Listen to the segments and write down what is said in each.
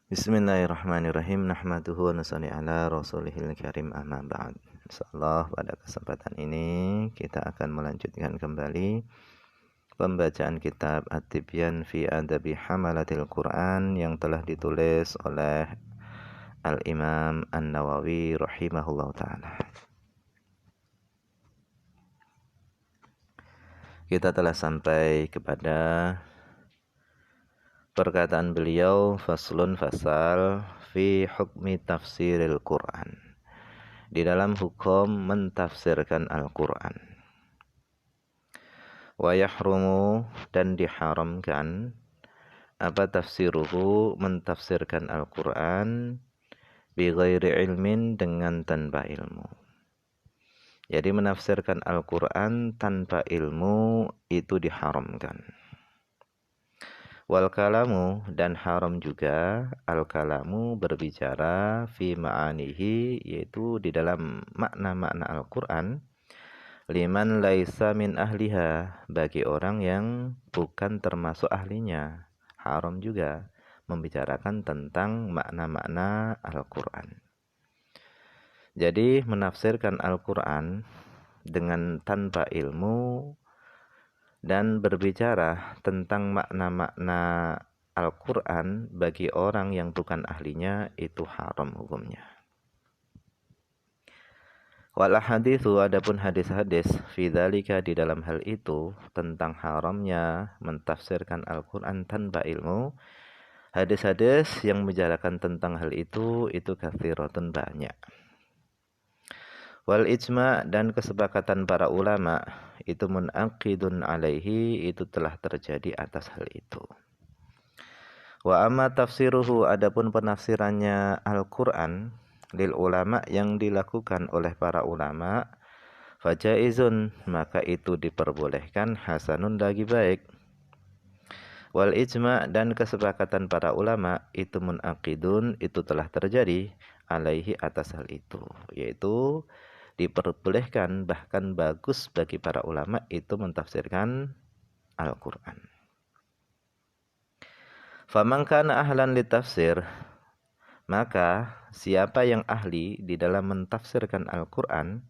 Bismillahirrahmanirrahim. Nahmaduhu wa nusalli ala rasulihil karim, amma ba'd. Insyaallah pada kesempatan ini kita akan melanjutkan kembali pembacaan kitab At-Tibyan fi Adabi Hamalatil Quran yang telah ditulis oleh Al-Imam An-Nawawi rahimahullah ta'ala. Kita telah sampai kepada perkataan beliau, faslun fasal fi hukmi tafsiril Quran, di dalam hukum mentafsirkan Al-Quran. Wa yahrumu, dan diharamkan, apa tafsiruhu, mentafsirkan Al-Quran, bi ghairi ilmin, dengan tanpa ilmu. Jadi menafsirkan Al-Quran tanpa ilmu itu diharamkan. Wal kalamu, dan haram juga al-kalamu, berbicara, fi ma'anihi, yaitu di dalam makna-makna Al-Quran, liman laisa min ahliha, bagi orang yang bukan termasuk ahlinya. Haram juga membicarakan tentang makna-makna Al-Quran. Jadi menafsirkan Al-Quran dengan tanpa ilmu dan berbicara tentang makna-makna Al-Quran bagi orang yang bukan ahlinya itu haram hukumnya. Wal haditsu, adapun hadis-hadis, fi dzalika, di dalam hal itu, tentang haramnya mentafsirkan Al-Quran tanpa ilmu, hadis-hadis yang membicarakan tentang hal itu katsiratun, banyak. Wal ijma', dan kesepakatan para ulama, itu munaqidun alaihi, itu telah terjadi atas hal itu. Wa amma tafsiruhu, adapun penafsirannya Al-Quran, lil ulama, yang dilakukan oleh para ulama, fajaizun, maka itu diperbolehkan, hasanun, lagi baik. Wal ijma', dan kesepakatan para ulama, itu munaqidun, itu telah terjadi, alaihi, atas hal itu, yaitu diperbolehkan, bahkan bagus bagi para ulama itu mentafsirkan Al-Quran. Faman kana ahlan litafsir, maka siapa yang ahli di dalam mentafsirkan Al-Quran,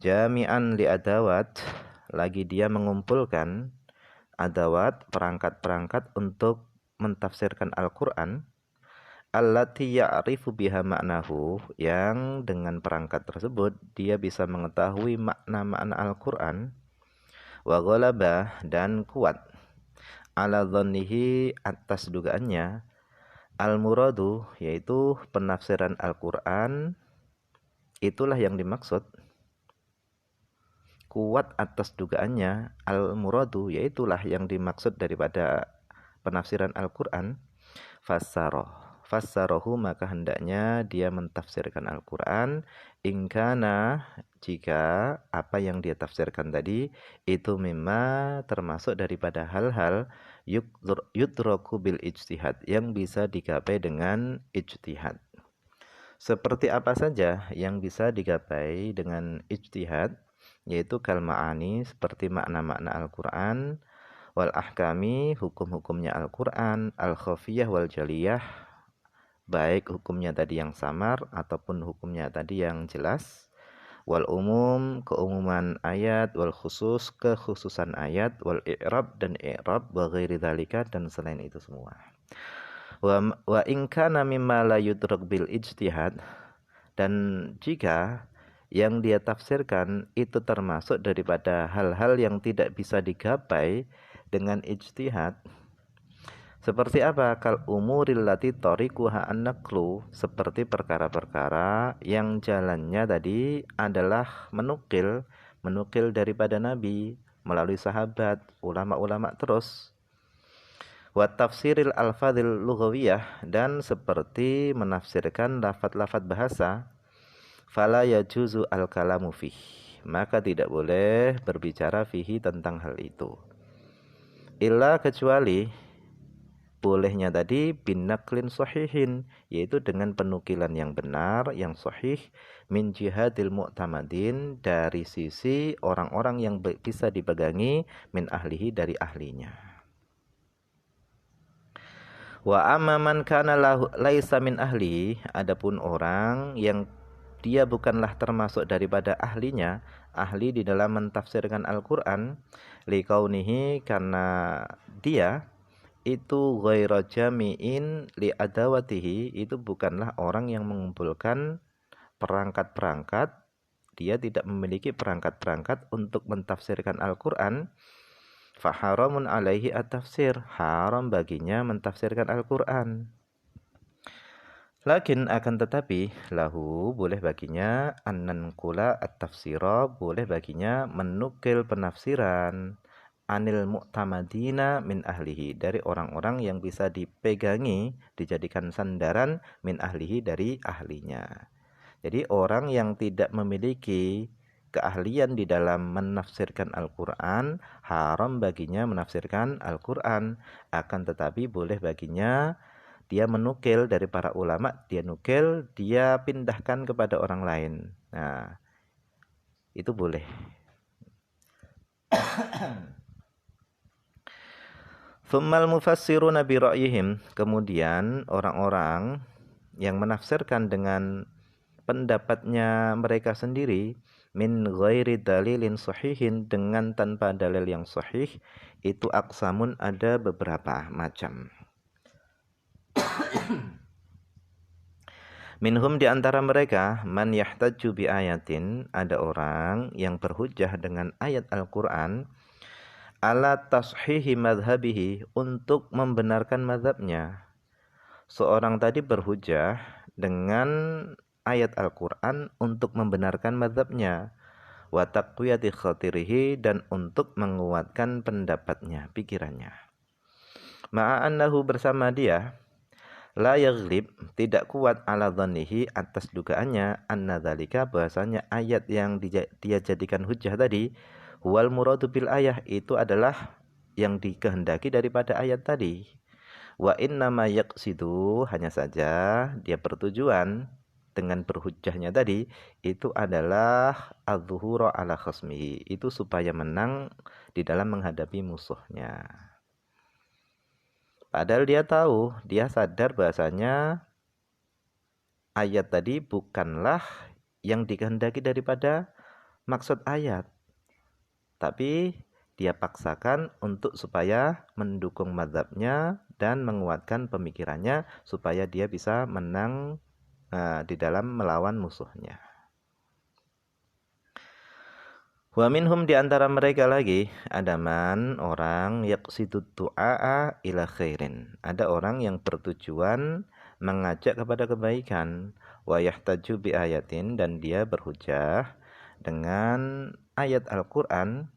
jami'an li adawat, lagi dia mengumpulkan adawat, perangkat-perangkat untuk mentafsirkan Al-Quran, allati ya'rifu biha ma'nahu, yang dengan perangkat tersebut dia bisa mengetahui makna-makna Al-Quran, wa ghalaba, dan kuat, ala dhannihi, atas dugaannya, al-muradu, yaitu penafsiran Al-Quran itulah yang dimaksud, kuat atas dugaannya, al-muradu, yaitulah yang dimaksud daripada penafsiran Al-Quran, fassarahu, maka hendaknya dia mentafsirkan Al-Quran, ingkana, jika apa yang dia tafsirkan tadi itu mimma, termasuk daripada hal-hal yudraku bil ijtihad, yang bisa digapai dengan ijtihad. Seperti apa saja yang bisa digapai dengan ijtihad, yaitu kal ma'ani, seperti makna-makna Al-Quran, wal ahkami, hukum-hukumnya Al-Quran, al-khafiyah wal jaliyah, baik hukumnya tadi yang samar ataupun hukumnya tadi yang jelas, wal umum, keumuman ayat, wal khusus, kekhususan ayat, wal i'rab, dan i'rab, wa ghairi dzalika, dan selain itu semua. Wa in kana mimma la yudrak bil ijtihad, dan jika yang dia tafsirkan itu termasuk daripada hal-hal yang tidak bisa digapai dengan ijtihad. Seperti apa? Kal umuril lati tariquha an-naqlu, seperti perkara-perkara yang jalannya tadi adalah menukil daripada Nabi melalui sahabat, ulama-ulama terus. Wa tafsiril alfadhil lughawiyah, dan seperti menafsirkan lafaz-lafaz bahasa, fala yajuzu al-kalamu fih, maka tidak boleh berbicara fihi, tentang hal itu, illa, kecuali bolehnya tadi binaklin sahihin, yaitu dengan penukilan yang benar, yang sahih, min jihadil mu'tamadin, dari sisi orang-orang yang bisa dipegangi, min ahlihi, dari ahlinya. Wa amma man kana laisa min ahli, adapun orang yang dia bukanlah termasuk daripada ahlinya, ahli di dalam mentafsirkan Al-Qur'an, liqaunihi, karena dia itu ghairu jami'in li adawatihi, itu bukanlah orang yang mengumpulkan perangkat-perangkat, dia tidak memiliki perangkat-perangkat untuk mentafsirkan Al-Qur'an, fa haramun alaihi at-tafsir, haram baginya mentafsirkan Al-Qur'an. Lakin akan tetapi lahu, boleh baginya annan kula at-tafsira, boleh baginya menukil penafsiran anil mu'tamadina min ahlihi, dari orang-orang yang bisa dipegangi, dijadikan sandaran min ahlihi, dari ahlinya. Jadi orang yang tidak memiliki keahlian di dalam menafsirkan Al-Qur'an, haram baginya menafsirkan Al-Qur'an. Akan tetapi boleh baginya dia menukil dari para ulama, dia nukil, dia pindahkan kepada orang lain. Nah, itu boleh. Tsummal mufassiruna bi ra'yihim, kemudian orang-orang yang menafsirkan dengan pendapatnya mereka sendiri, min ghairi dalilin sahihin, dengan tanpa dalil yang sahih, itu aqsamun, ada beberapa macam. Minhum, di antara mereka, man yahtaju bi ayatin, ada orang yang berhujjah dengan ayat Al-Qur'an, ala tashihi madhabihi, untuk membenarkan madhabnya. Seorang tadi berhujjah dengan ayat Al-Qur'an untuk membenarkan madhabnya, wa taqwiyati khatirihi, dan untuk menguatkan pendapatnya, pikirannya. Ma'annahu, bersama dia, la yaghlib, tidak kuat, ala dhannihi, atas dugaannya, anna dzalika, bahasanya ayat yang dia jadikan hujjah tadi, wal muradu bil ayah, itu adalah yang dikehendaki daripada ayat tadi. Wa innama yaqsidu, hanya saja dia bertujuan dengan berhujjahnya tadi, itu adalah adzuhura ala khasmihi, itu supaya menang di dalam menghadapi musuhnya. Padahal dia tahu, dia sadar bahasanya ayat tadi bukanlah yang dikehendaki daripada maksud ayat. Tapi dia paksakan untuk supaya mendukung mazhabnya dan menguatkan pemikirannya supaya dia bisa menang di dalam melawan musuhnya. Wa minhum, di antara mereka lagi, ada man, orang yaqsidud du'a ila khairin, ada orang yang bertujuan mengajak kepada kebaikan, wa yahtaju bi ayatin, dan dia berhujjah dengan ayat Al-Qur'an,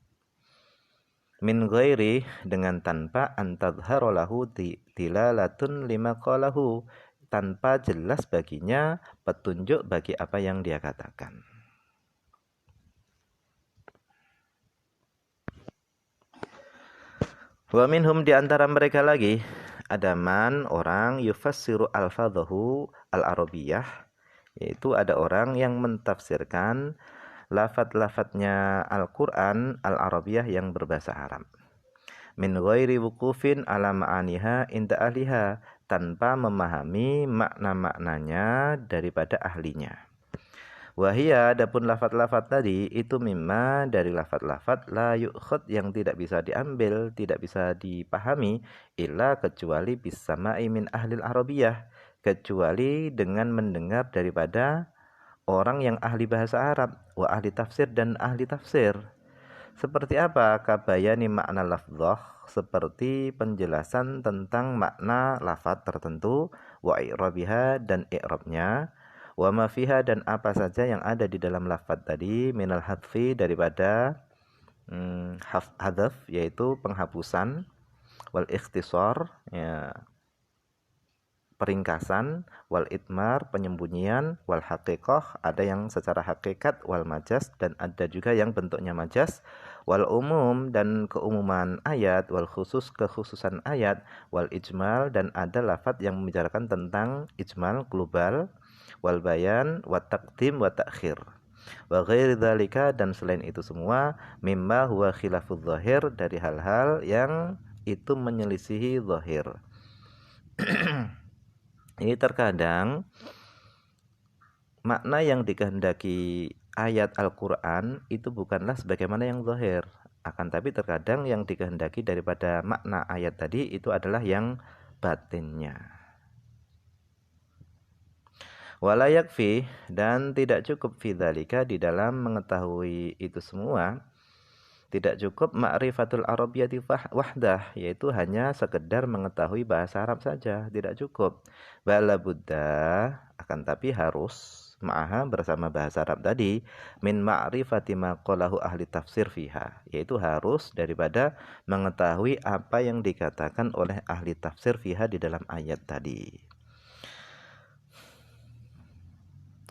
min ghairi, dengan tanpa antadhara lahu dilalatun lima qalahu, tanpa jelas baginya petunjuk bagi apa yang dia katakan. Wa minhum, di antara mereka lagi, ada man, orang yufassiru alfadhahu al-arabiyah, yaitu ada orang yang mentafsirkan lafaz-lafaznya Al-Qur'an al-arabiyah, yang berbahasa Arab, min ghairi wuqufin ala ma'aniha inda ahliha, tanpa memahami makna-maknanya daripada ahlinya. Wahia, adapun lafaz-lafaz tadi itu mimma, dari lafaz-lafaz la yu'khad, yang tidak bisa diambil, tidak bisa dipahami, illa, kecuali bisama'i min ahlil arabiyah, kecuali dengan mendengar daripada orang yang ahli bahasa Arab, wa ahli tafsir, dan ahli tafsir. Seperti apa? Kabayani makna lafzah, seperti penjelasan tentang makna lafaz tertentu, wa i'rabiha, dan i'rabnya, wa ma fiha, dan apa saja yang ada di dalam lafaz tadi, minal hadfi, daripada hadaf, yaitu penghapusan, wal ikhtisar, ya, peringkasan, wal itmar, penyembunyian, wal haqiqah, ada yang secara hakikat, wal majas, dan ada juga yang bentuknya majas, wal umum, dan keumuman ayat, wal khusus, kekhususan ayat, wal ijmal, dan ada lafaz yang membicarakan tentang ijmal, global, wal bayan, wa taqdim, wa ta'khir, wa ghairi dzalika, dan selain itu semua, mimma huwa khilafudz zahir, dari hal-hal yang itu menyelisihi zahir. Ini terkadang makna yang dikehendaki ayat Al-Quran itu bukanlah sebagaimana yang zahir. Akan tapi terkadang yang dikehendaki daripada makna ayat tadi itu adalah yang batinnya. Wala yakfi, dan tidak cukup fi dzalika, di dalam mengetahui itu semua tidak cukup ma'rifatul arabiyyati wahdah, yaitu hanya sekedar mengetahui bahasa Arab saja, tidak cukup. Bala buddha, akan tapi harus ma'aha, bersama bahasa Arab tadi, min ma'rifati ma qalahu ahli tafsir fiha, yaitu harus daripada mengetahui apa yang dikatakan oleh ahli tafsir fiha di dalam ayat tadi.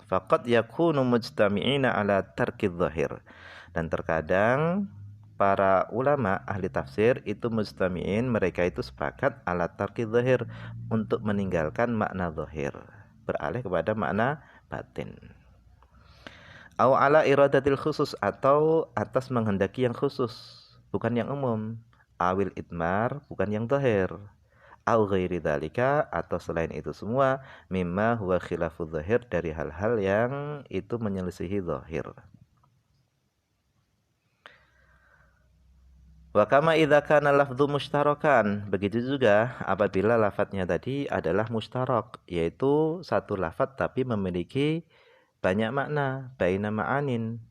Faqad yakunu mujtami'ina ala tarkidz zahir, dan terkadang para ulama ahli tafsir itu mujtami'in, mereka itu sepakat ala tarkidz zahir, untuk meninggalkan makna zahir, beralih kepada makna batin. Au ala iradatil khusus, atau atas menghendaki yang khusus, bukan yang umum. Awil idmar, bukan yang zahir. Au ghairi dzalika, atau selain itu semua, mimma huwa khilafudz zahir, dari hal-hal yang itu menyelisihi zahir. Wa kama idza kana lafdhu mushtarakan, begitu juga apabila lafadznya tadi adalah mushtarak, yaitu satu lafadz tapi memiliki banyak makna, baina ma'anin.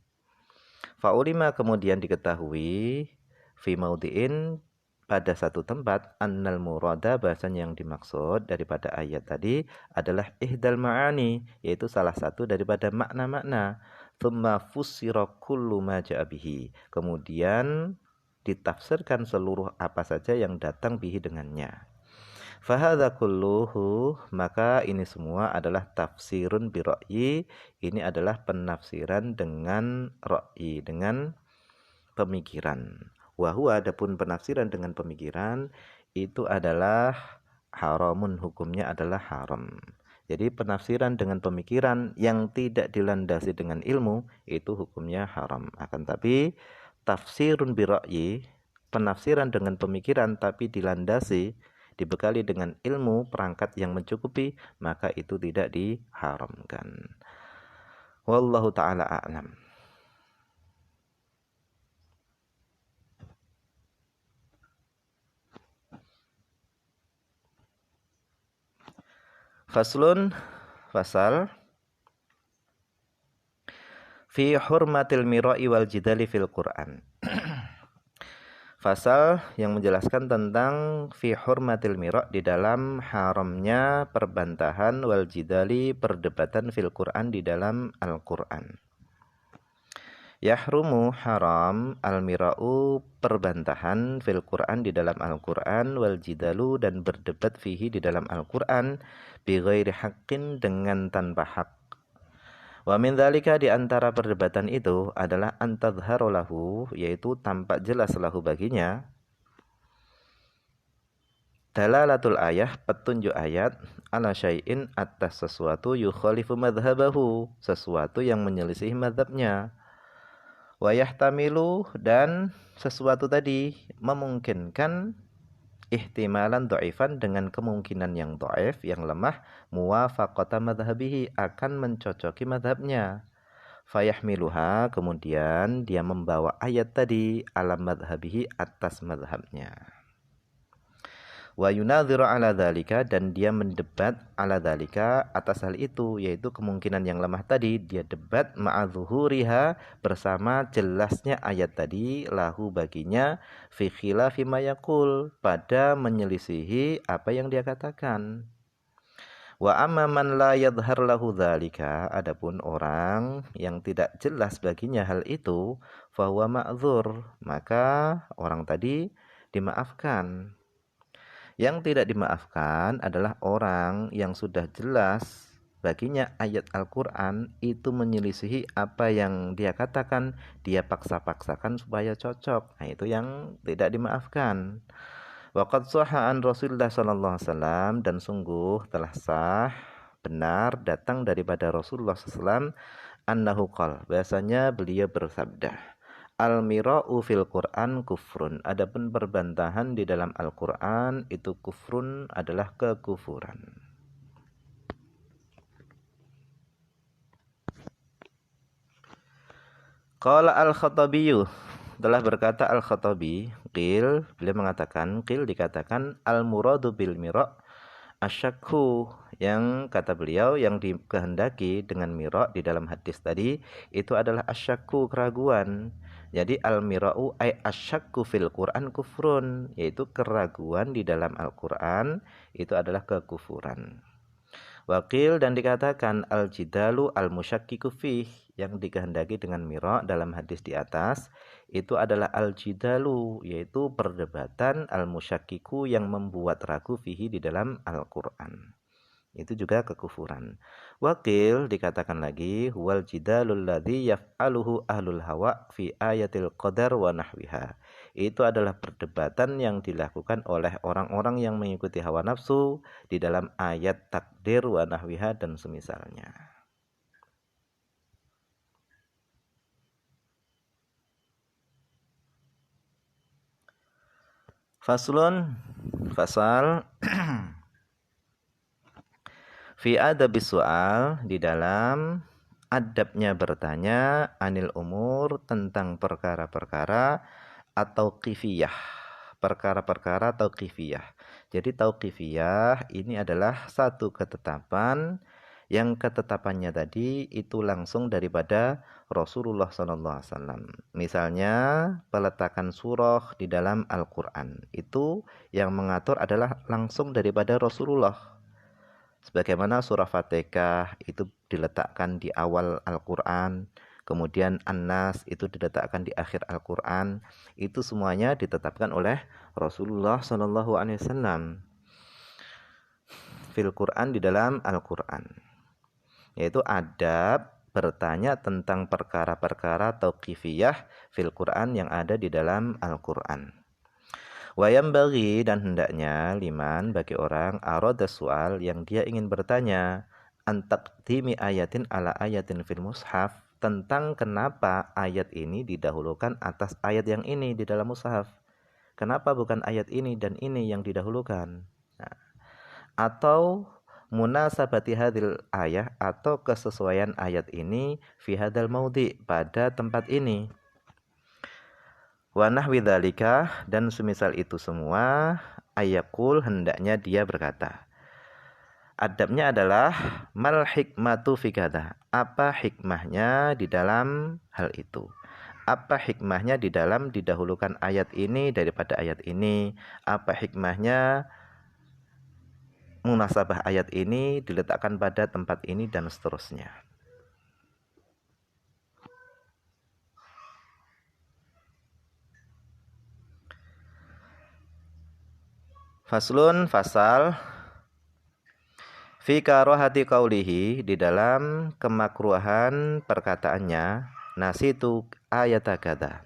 Fa'ulima, kemudian diketahui, fi maudhi'in, pada satu tempat, annal murada, bahasanya yang dimaksud daripada ayat tadi adalah ihdal ma'ani, yaitu salah satu daripada makna-makna. Tsumma fussira kullu ma ja'a bihi, kemudian ditafsirkan seluruh apa saja yang datang bihi dengannya. Fahadha kulluhu, maka ini semua adalah tafsirun bi ra'yi, ini adalah penafsiran dengan ra'yi, dengan pemikiran. Wahwa, adapun penafsiran dengan pemikiran itu adalah haramun, hukumnya adalah haram. Jadi penafsiran dengan pemikiran yang tidak dilandasi dengan ilmu itu hukumnya haram. Akan tapi tafsirun bi ra'yi, penafsiran dengan pemikiran tapi dilandasi, dibekali dengan ilmu, perangkat yang mencukupi, maka itu tidak diharamkan. Wallahu ta'ala a'lam. Faslun, fasal, fi hurmatil mira'i wal jidali fil Qur'an. Fasal yang menjelaskan tentang fi hurmatil mira', di dalam haramnya perbantahan, wal jidali, perdebatan, fil Qur'an, di dalam Al-Qur'an. Yahrumu, haram, al-mira'u, perbantahan, fil Qur'an, di dalam Al-Qur'an, wal jidalu, dan berdebat fihi, di dalam Al-Qur'an, bi ghairi haqqin, dengan tanpa hak. Wa min dzalika, di antara perdebatan itu adalah antadhharu lahu, yaitu tampak jelas lahu baginya, dalalatul ayah, petunjuk ayat, ala syai'in, atas sesuatu, yukhalifu madhhabahu, sesuatu yang menyelisih madhabnya. Wa yahtamilu, dan sesuatu tadi memungkinkan, ihtimalan dhaifan, dengan kemungkinan yang dhaif, yang lemah, muwafaqata madhhabihi, akan mencocoki madhabnya. Fayahmiluha, kemudian dia membawa ayat tadi, ala madhhabihi, atas madhabnya. Wa yunadhiru ala dhalika, dan dia mendebat ala dhalika, atas hal itu, yaitu kemungkinan yang lemah tadi, dia debat ma'adzuhuriha, bersama jelasnya ayat tadi, lahu, baginya, fi khilafi ma yaqul, pada menyelisihi apa yang dia katakan. Wa amma man la yadhhar lahu dhalika, adapun orang yang tidak jelas baginya hal itu, fahuwa ma'dzur, maka orang tadi dimaafkan. Yang tidak dimaafkan adalah orang yang sudah jelas baginya ayat Al-Quran itu menyelisihi apa yang dia katakan, dia paksa-paksakan supaya cocok. Nah, itu yang tidak dimaafkan. Waqad shahha an Rasulullah sallallahu alaihi wasallam, dan sungguh telah sah, benar, datang daripada Rasulullah sallallahu alaihi wasallam, annahu qala, bahasanya beliau bersabda, Al-mira'u fil Qur'an kufrun. Adapun perbantahan di dalam Al-Qur'an itu kufrun adalah kekufuran. Qala Al-Khattabiyu, telah berkata Al-Khattabi, qil, beliau mengatakan, qil dikatakan al-muradu bil mira' asyakku, yang kata beliau yang dikehendaki dengan mira' di dalam hadis tadi itu adalah asyakku, keraguan. Jadi al-mira'u ay asyakku fil Qur'an kufrun, yaitu keraguan di dalam Al-Qur'an itu adalah kekufuran. Wakil dan dikatakan al-jidalu al-musyakkiku fih, yang dikehendaki dengan mira' dalam hadis di atas itu adalah al-jidalu, yaitu perdebatan al-musyakkiku yang membuat ragu fihi di dalam Al-Qur'an. Itu juga kekufuran. Wakil dikatakan lagi huwal jidalul ladzi yaf'aluhu ahlul hawa fi ayatil qadar wa nahwiha. Itu adalah perdebatan yang dilakukan oleh orang-orang yang mengikuti hawa nafsu di dalam ayat takdir wa nahwiha dan semisalnya. Faslun, fasal fi adabis soal, di dalam adabnya bertanya, anil umur, tentang perkara-perkara atau qifiyah, perkara-perkara tauqifiyah. Jadi tauqifiyah ini adalah satu ketetapan yang ketetapannya tadi itu langsung daripada Rasulullah SAW. Misalnya peletakan surah di dalam Al-Quran, itu yang mengatur adalah langsung daripada Rasulullah. Sebagaimana surah Fatihah itu diletakkan di awal Al-Quran, kemudian An-Nas itu diletakkan di akhir Al-Quran, itu semuanya ditetapkan oleh Rasulullah SAW fil Quran, di dalam Al-Quran. Yaitu adab bertanya tentang perkara-perkara tauqifiyah fil Quran yang ada di dalam Al-Quran. Wayam bagi, dan hendaknya liman, bagi orang arada soal yang dia ingin bertanya antaqdimi ayatin ala ayatin fil mushaf, tentang kenapa ayat ini didahulukan atas ayat yang ini di dalam mushaf. Kenapa bukan ayat ini dan ini yang didahulukan? Nah, atau munasabati hadil ayat, atau kesesuaian ayat ini fi hadal maudi, pada tempat ini. Wa nahwi dzalika, dan semisal itu semua, ayakul, hendaknya dia berkata. Adabnya adalah mal hikmatu fi kadza, apa hikmahnya di dalam hal itu? Apa hikmahnya di dalam didahulukan ayat ini daripada ayat ini? Apa hikmahnya munasabah ayat ini diletakkan pada tempat ini, dan seterusnya. Faslun, fasal fi karahati qaulihi, di dalam kemakruhan perkataannya nasitu ayata kadza,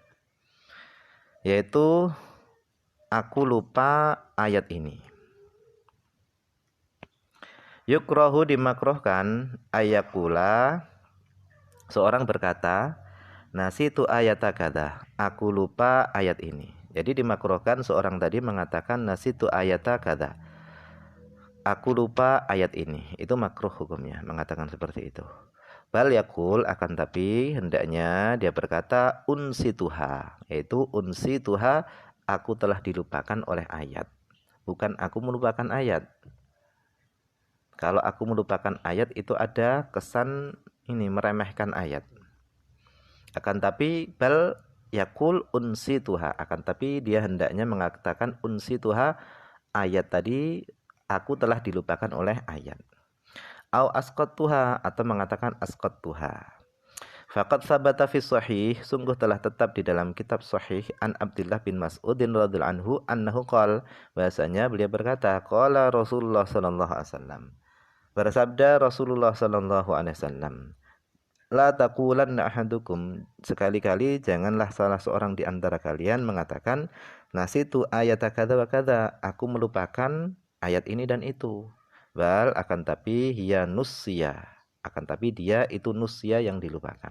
yaitu aku lupa ayat ini. Yukrahu, dimakruhkan, ayakula, seorang berkata nasitu ayata kadza, aku lupa ayat ini. Jadi dimakruhkan seorang tadi mengatakan nasitu ayata kadza, aku lupa ayat ini. Itu makruh hukumnya mengatakan seperti itu. Bal yakul, akan tapi hendaknya dia berkata unsituha, yaitu unsituha, aku telah dilupakan oleh ayat, bukan aku melupakan ayat. Kalau aku melupakan ayat itu ada kesan ini meremehkan ayat. Akan tapi bal yakul unsituha, akan tapi dia hendaknya mengatakan unsituha, ayat tadi aku telah dilupakan oleh ayat. Au asqattuha, atau mengatakan asqattuha. Faqad sabata fi sahih, sungguh telah tetap di dalam kitab sahih an Abdullah bin Mas'udin radhiyallahu anhu annahu qala, bahasanya beliau berkata qala Rasulullah sallallahu alaihi wasallam, bersabda Rasulullah sallallahu alaihi wasallam, la taqulanna ahadukum, sekali-kali janganlah salah seorang di antara kalian mengatakan nasitu ayat kadza wa kadza, aku melupakan ayat ini dan itu. Bal, akan tapi hiya nusya, akan tapi dia itu nusya yang dilupakan.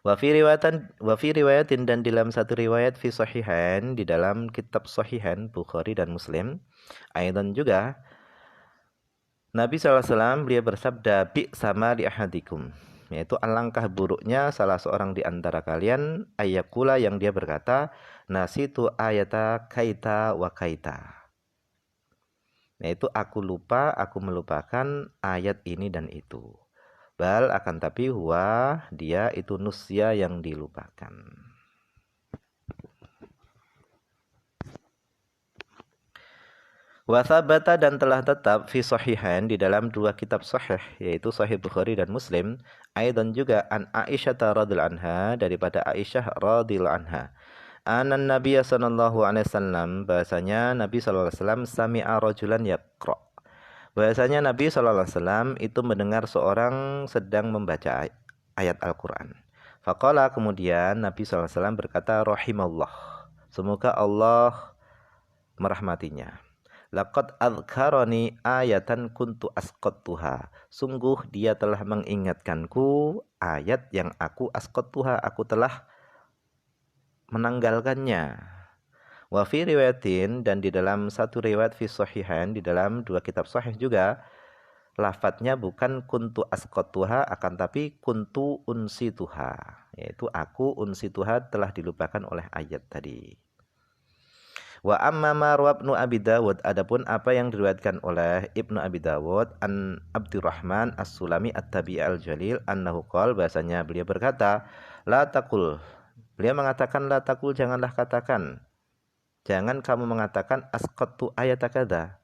Wa fi riwayatin dan dalam satu riwayat fi sahihain di dalam kitab sahihain Bukhari dan Muslim. Aidan juga Nabi SAW beliau bersabda bi sama li ahadikum, yaitu alangkah buruknya salah seorang di antara kalian ayakula yang dia berkata nasitu ayata kaita wa kaita, yaitu aku lupa, aku melupakan ayat ini dan itu. Bal akan tapi huwa dia itu nusya yang dilupakan. Wa thabata dan telah tetap fi sahihain di dalam dua kitab sahih yaitu Sahih Bukhari dan Muslim, aidan juga an Aisyah radhiyallahu anha daripada Aisyah radhiyallahu anha. Anan Nabi sallallahu alaihi wasallam bahasanya Nabi sallallahu alaihi wasallam sami'a rajulan yaqra. Bahasanya Nabi sallallahu alaihi wasallam itu mendengar seorang sedang membaca ayat Al-Qur'an. Faqala kemudian Nabi sallallahu alaihi wasallam berkata rahimallah. Semoga Allah merahmatinya. Laqad adzkarani ayatan kuntu asqattuha. Sungguh dia telah mengingatkanku ayat yang aku asqattuha, aku telah menanggalkannya. Wa fi riwayatin dan di dalam satu riwayat fi sahihain di dalam dua kitab sahih juga lafadznya bukan kuntu asqattuha akan tapi kuntu unsituha, yaitu aku unsituha telah dilupakan oleh ayat tadi. Wa amma ma Ibnu Abi Dawud, adapun apa yang diriwayatkan oleh Ibnu Abi Dawud an Abdurrahman As-Sulami At-Tabi'i Al-Jalil annahu qala, bahasanya beliau berkata la taqul, beliau mengatakan la taqul, janganlah katakan, jangan kamu mengatakan asqattu ayat kada.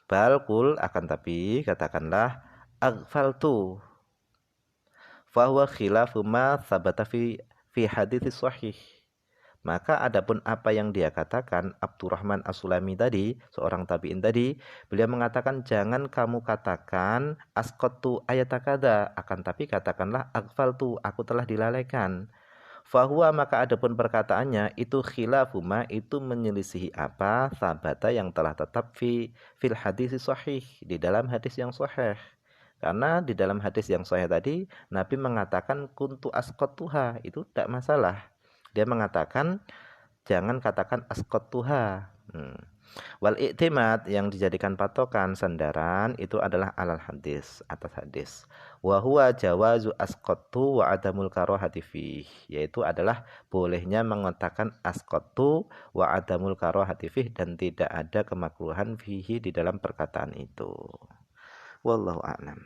Bal qul akan tapi katakanlah aghfaltu. Fa huwa khilafu ma tsabata fi hadits sahih. Maka adapun apa yang dia katakan Abdurrahman As-Sulami tadi, seorang tabi'in tadi, beliau mengatakan jangan kamu katakan asqattu ayat kada, akan tapi katakanlah aghfaltu, aku telah dilalaikan. Fahuwa maka adapun perkataannya itu khilafuma, itu menyelisihi apa sabata yang telah tetap fil hadis sahih, di dalam hadis yang sahih. Karena di dalam hadis yang sahih tadi Nabi mengatakan kuntu asqattuha, itu tidak masalah. Dia mengatakan jangan katakan asqattuha. Wal i'timad yang dijadikan patokan sandaran itu adalah alal hadis, atas hadis. Wa huwa jawazu asqattu wa adamul karahati fih, yaitu adalah bolehnya mengatakan asqattu wa adamul karahati fih dan tidak ada kemakruhan fihi di dalam perkataan itu. Wallahu a'lam.